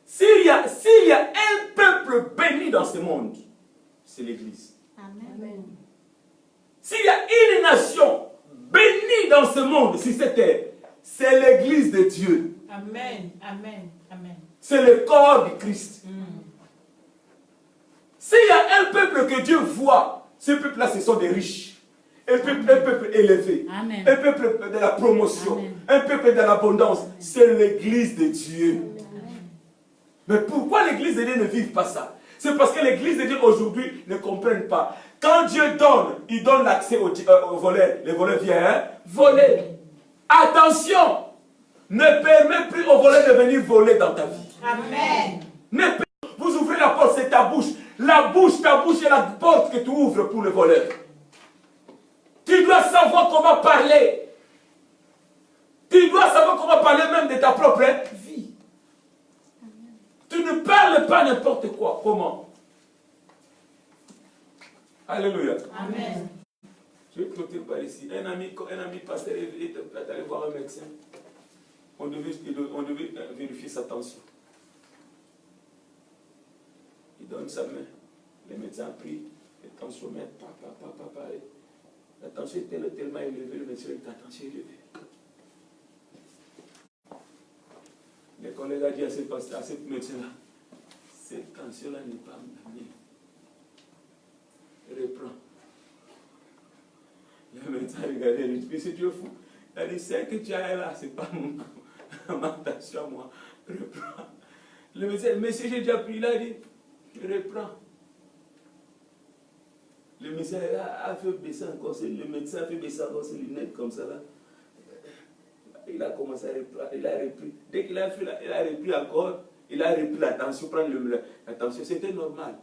S'il y a un peuple béni dans ce monde, c'est l'Église. Amen. S'il y a une nation bénie dans ce monde, sur cette terre, c'est l'Église de Dieu. Amen. Amen. Amen. C'est le corps du Christ. S'il y a un peuple que Dieu voit, ce peuple-là, ce sont des riches. Un peuple élevé. Amen. Un peuple de la promotion. Amen. Un peuple de l'abondance. C'est l'Église de Dieu. Mais pourquoi l'église de Dieu ne vit pas ça? C'est parce que l'église de Dieu aujourd'hui ne comprenne pas. Quand Dieu donne, il donne l'accès aux voleurs. Les voleurs viennent voler. Attention! Ne permets plus aux voleurs de venir voler dans ta vie. Amen. Vous ouvrez la porte, c'est ta bouche. Ta bouche est la porte que tu ouvres pour le voleur. Tu dois savoir comment parler. Tu dois savoir comment parler même de ta propre vie. Tu ne parles pas n'importe quoi. Comment? Alléluia. Amen. Je vais clôturer par ici. Un ami pasteur est allé voir un médecin. On devait vérifier sa tension. Il donne sa main. Le médecin a pris le tensiomètre. La tension était tellement élevée, le médecin dit la tension est élevée. Les collègues ont dit à ce médecin-là, cette tension-là n'est pas la mienne. Reprends. Le médecin a regardé, il dit, mais c'est Dieu fou. Il a dit, c'est que tu as là, c'est pas ma tension à moi. Reprends. Le médecin, mais si j'ai déjà pris, il a dit, reprends. Le médecin a fait baisser encore, le médecin a fait baisser encore ses lunettes comme ça là. Il a commencé à reprendre, il a repris. Dès qu'il a fait, il a repris encore, il a repris la tension, prendre la tension, c'était normal.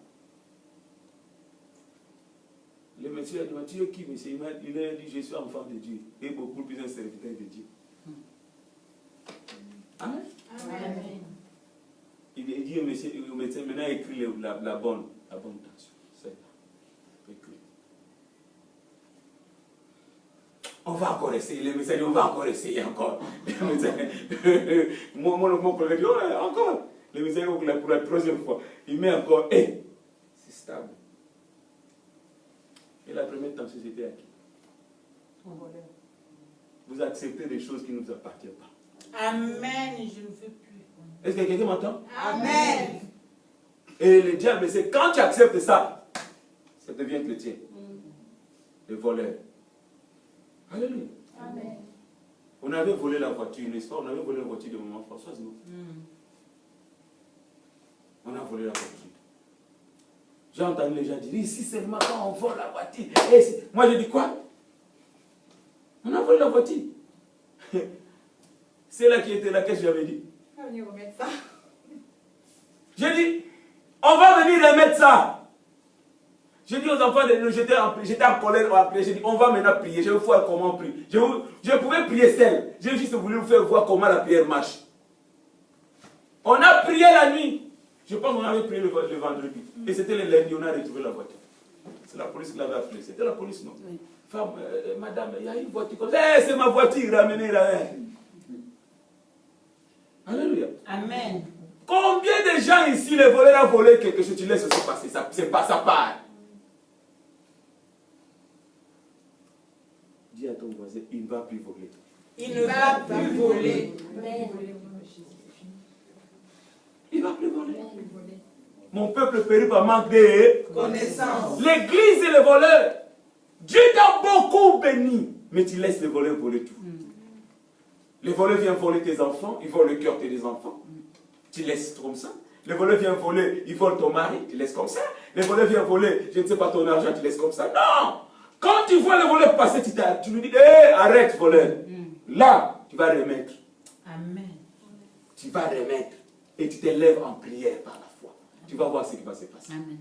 Le monsieur a dit, tu es qui, monsieur? Il a dit, je suis enfant de Dieu et beaucoup plus un serviteur de Dieu. Amen. Amen. Il dit au médecin, maintenant écris la bonne tension. C'est là. Écris. On va encore essayer. Le médecin dit, on va encore essayer encore. Le médecin, mon collègue dit, oh, encore. Le médecin, pour la troisième fois, il met encore, c'est stable. Et la première tension, c'était à qui? Vous acceptez des choses qui ne vous appartiennent pas. Amen. Je ne veux plus. Est-ce que quelqu'un m'entend? Amen. Et le diable, c'est quand tu acceptes ça, ça devient le tien. Le voleur. Alléluia. Amen. On avait volé la voiture, n'est-ce pas? On avait volé la voiture de maman Françoise, non? On a volé la voiture. J'ai entendu les gens dire, ici seulement quand on vole la voiture. Et moi je dis quoi? On a volé la voiture. C'est là qui était là, qu'est-ce que j'avais dit? On va venir remettre ça. J'ai dit, on va venir remettre ça. J'ai dit aux enfants, j'étais en colère, j'ai dit, on va maintenant prier. Je vais vous voir comment prier. Je pouvais prier seul. J'ai juste voulu vous faire voir comment la prière marche. On a prié la nuit. Je pense qu'on avait prié le vendredi. Et c'était le lundi, on a retrouvé la voiture. C'est la police qui l'avait appelée. C'était la police, non? Oui. Femme, madame, il y a une voiture comme ça. C'est ma voiture, ramenez-la. Alléluia. Amen. Combien de gens ici, les voleurs ont volé quelque chose, tu laisses se passer, c'est pas sa part. Dis à ton voisin, il ne va plus voler. Il ne va plus voler. Amen. Il ne va plus voler. Mon peuple périt par manque de Connaissance. L'église et les voleurs. Dieu t'a beaucoup béni, mais tu laisses les voleurs voler tout. Les voleurs viennent voler tes enfants, ils volent le cœur de tes enfants. Tu laisses comme ça. Les voleurs viennent voler, ils volent ton mari, tu laisses comme ça. Les voleurs viennent voler, je ne sais pas, ton argent, tu laisses comme ça. Non! Quand tu vois le voleur passer, tu lui dis, arrête voleur. Là, tu vas remettre. Amen. Tu vas remettre. Et tu t'élèves en prière par la foi. Tu vas voir ce qui va se passer. Amen.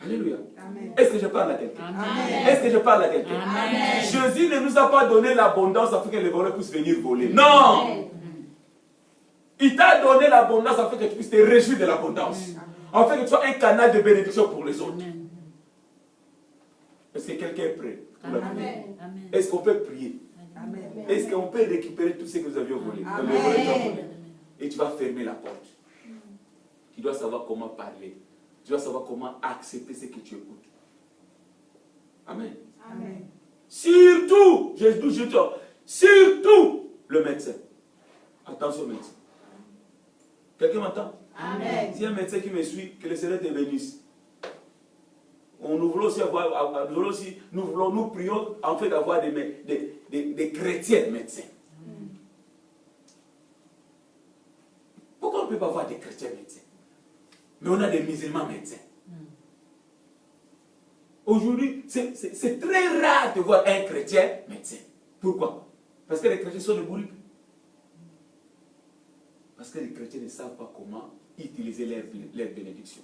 Alléluia. Amen. Est-ce que je parle à quelqu'un? Amen. Est-ce que je parle à quelqu'un? Amen. Jésus ne nous a pas donné l'abondance afin que les voleurs puissent venir voler. Non! Il t'a donné l'abondance afin que tu puisses te réjouir de l'abondance. Afin que tu sois un canal de bénédiction pour les autres. Amen. Est-ce que quelqu'un est prêt pour la prière? Amen. Amen. Est-ce qu'on peut prier? Amen. Est-ce qu'on peut récupérer tout ce que nous avions volé? Amen. Les voleurs ont volé. Et tu vas fermer la porte. Tu dois savoir comment parler. Tu dois savoir comment accepter ce que tu écoutes. Amen. Amen. Surtout, surtout le médecin. Attention médecin. Quelqu'un m'entend? Amen. Si un médecin qui me suit, que le Seigneur te bénisse. Nous voulons aussi nous prions en fait d'avoir des chrétiens médecins. Pourquoi on ne peut pas avoir des chrétiens médecins? Mais on a des musulmans médecins. Aujourd'hui, c'est très rare de voir un chrétien médecin. Pourquoi? Parce que les chrétiens sont des bourriques. Parce que les chrétiens ne savent pas comment utiliser leur bénédiction.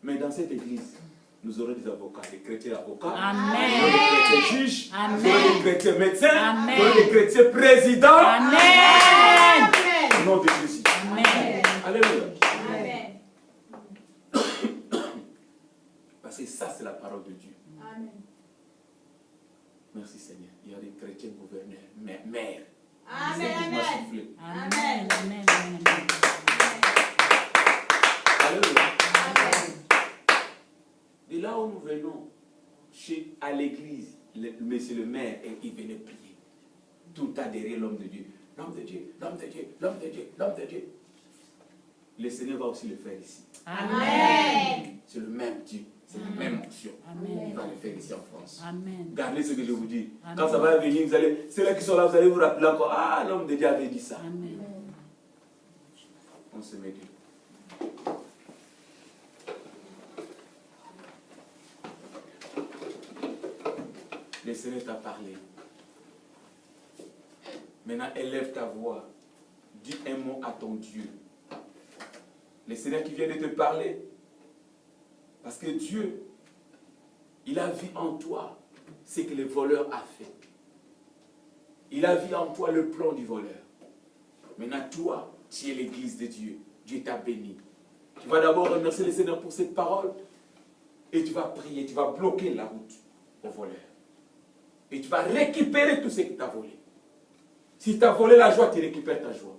Mais dans cette église, nous aurons des avocats, des chrétiens avocats, Amen. nous aurons des chrétiens juges, Amen. nous aurons des chrétiens médecins, Amen. nous aurons des chrétiens présidents. Amen. Au nom de Jésus. Amen. Alléluia. Amen. Parce que ça, c'est la parole de Dieu. Amen. Merci Seigneur. Il y a des chrétiens gouverneurs, maires. Amen. Laissez-moi souffler. Amen. Amen. Amen. Alléluia. Amen. De là où nous venons, à l'église, monsieur le maire, il venait prier. Tout le temps derrière l'homme de Dieu. L'homme de Dieu, l'homme de Dieu, l'homme de Dieu, l'homme de Dieu. Le Seigneur va aussi le faire ici. Amen. C'est le même Dieu, c'est la même onction. Amen. Il va le faire ici en France. Amen. Gardez ce que je vous dis. Amen. Quand ça va venir, vous allez, ceux-là qui sont là, vous allez vous rappeler encore, ah, l'homme de Dieu avait dit ça. Amen. On se met debout. Le Seigneur t'a parlé. Maintenant, élève ta voix. Dis un mot à ton Dieu. Le Seigneur qui vient de te parler. Parce que Dieu, il a vu en toi ce que le voleur a fait. Il a vu en toi le plan du voleur. Maintenant, toi, tu es l'église de Dieu. Dieu t'a béni. Tu vas d'abord remercier le Seigneur pour cette parole. Et tu vas prier, tu vas bloquer la route au voleur. Et tu vas récupérer tout ce qui t'a volé. Si tu as volé la joie, tu récupères ta joie.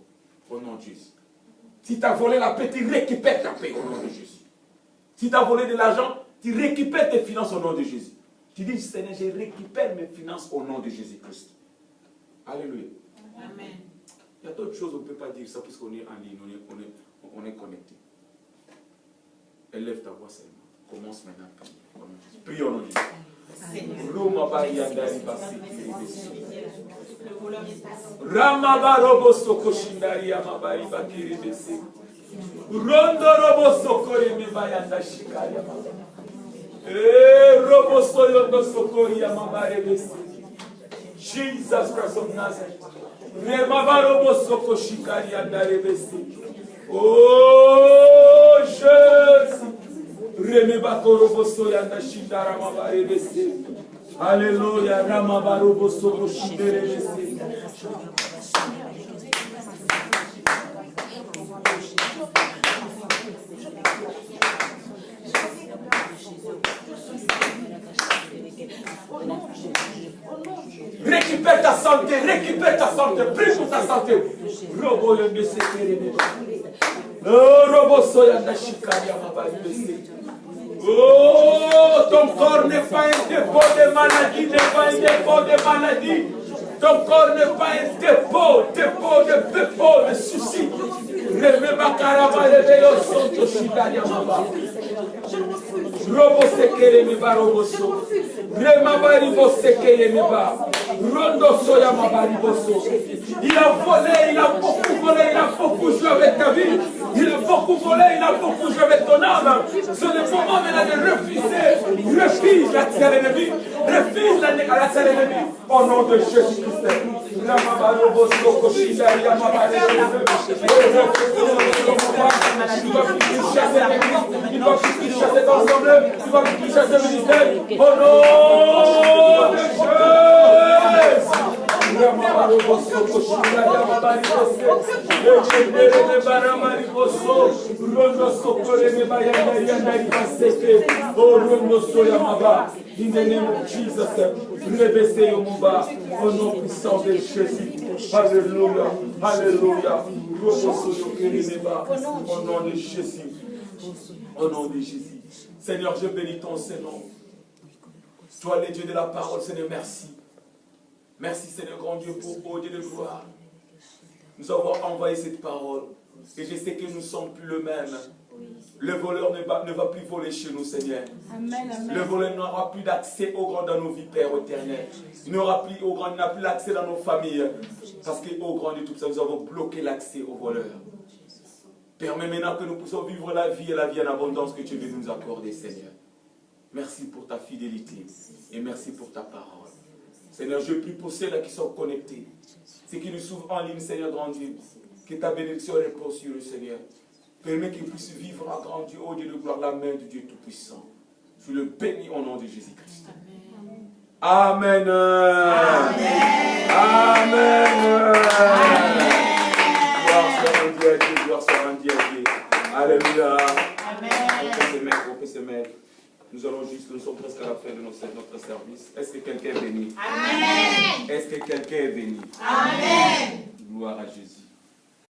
Au nom de Jésus. Si tu as volé la paix, tu récupères ta paix au nom de Jésus. Si tu as volé de l'argent, tu récupères tes finances au nom de Jésus. Tu dis, Seigneur, je récupère mes finances au nom de Jésus-Christ. Alléluia. Amen. Il y a d'autres choses, on ne peut pas dire ça puisqu'on est en ligne, on est connecté. Élève ta voix seulement. Commence maintenant à prier. Prie au nom de Jésus. Ramaba robo soko shindari amabari bakiri bese. Rondo robo soko bayanda shikari amabari. Robo soyondo soko amabari bese. Jesus Christ of Nazareth. Remaba robo soko shikari andare bese. Oh Jésus. Remeba korobo soyanda shindara amabari bese. Alléluia, Ramabarobo Soko Shindere. Récupère ta santé, prie pour ta santé. Robo le Messie. Robo Soyanda Shikaya Mabari. Oh, ton corps n'est pas un dépôt de maladie, Ton corps n'est pas un dépôt de soucis. Remember Karaba, réveillons son Toshidania Maba. Robo Sekere Miba Roboso. Remabari Bosekere Miba. Rondo Soya Mabari Boso. Il a volé, il a beaucoup joué avec ta vie. Il a beaucoup volé, il a beaucoup joué avec ton âme. C'est le moment maintenant de refuser. Refuse la terre ennemie. Refuse la terre ennemie. Au nom de Jésus-Christ. Ramabaro Boso Koshidaria Mabari. Il va plus chasser l'église, il va plus chasser l'ensemble, il va plus chasser le ministère. Au nom de Jésus. In the name of Jesus, réveillez au Mouba, au nom puissant de Jésus. Alléluia, alléluia. Au nom de Jésus. Au nom de Jésus. Seigneur, je bénis ton Seigneur. Toi, le Dieu de la parole, Seigneur, merci. Merci, Seigneur, grand Dieu, pour Dieu de gloire. Nous avons envoyé cette parole. Et je sais que nous ne sommes plus le même. Le voleur ne va plus voler chez nous, Seigneur. Amen, amen. Le voleur n'aura plus d'accès au grand dans nos vies, Père éternel. Il n'aura plus au grand, n'a plus l'accès dans nos familles. Parce qu'au grand de tout ça, nous avons bloqué l'accès aux voleurs. Permets maintenant que nous puissions vivre la vie et la vie en abondance que tu veux nous accorder, Seigneur. Merci pour ta fidélité et merci pour ta parole. Seigneur, je prie pour ceux-là qui sont connectés, ceux qui nous suivent en ligne, Seigneur grand Dieu, que ta bénédiction repose sur eux, Seigneur. Permets qu'ils puissent vivre en grand Dieu, au Dieu de gloire, la main de Dieu Tout-Puissant. Je le bénis au nom de Jésus-Christ. Amen. Amen. Amen. Gloire soit rendue à Dieu, gloire soit rendue à Dieu. Alléluia. On peut se mettre. Nous sommes presque à la fin de notre service. Est-ce que quelqu'un est béni? Amen. Est-ce que quelqu'un est béni? Amen. Gloire à Jésus.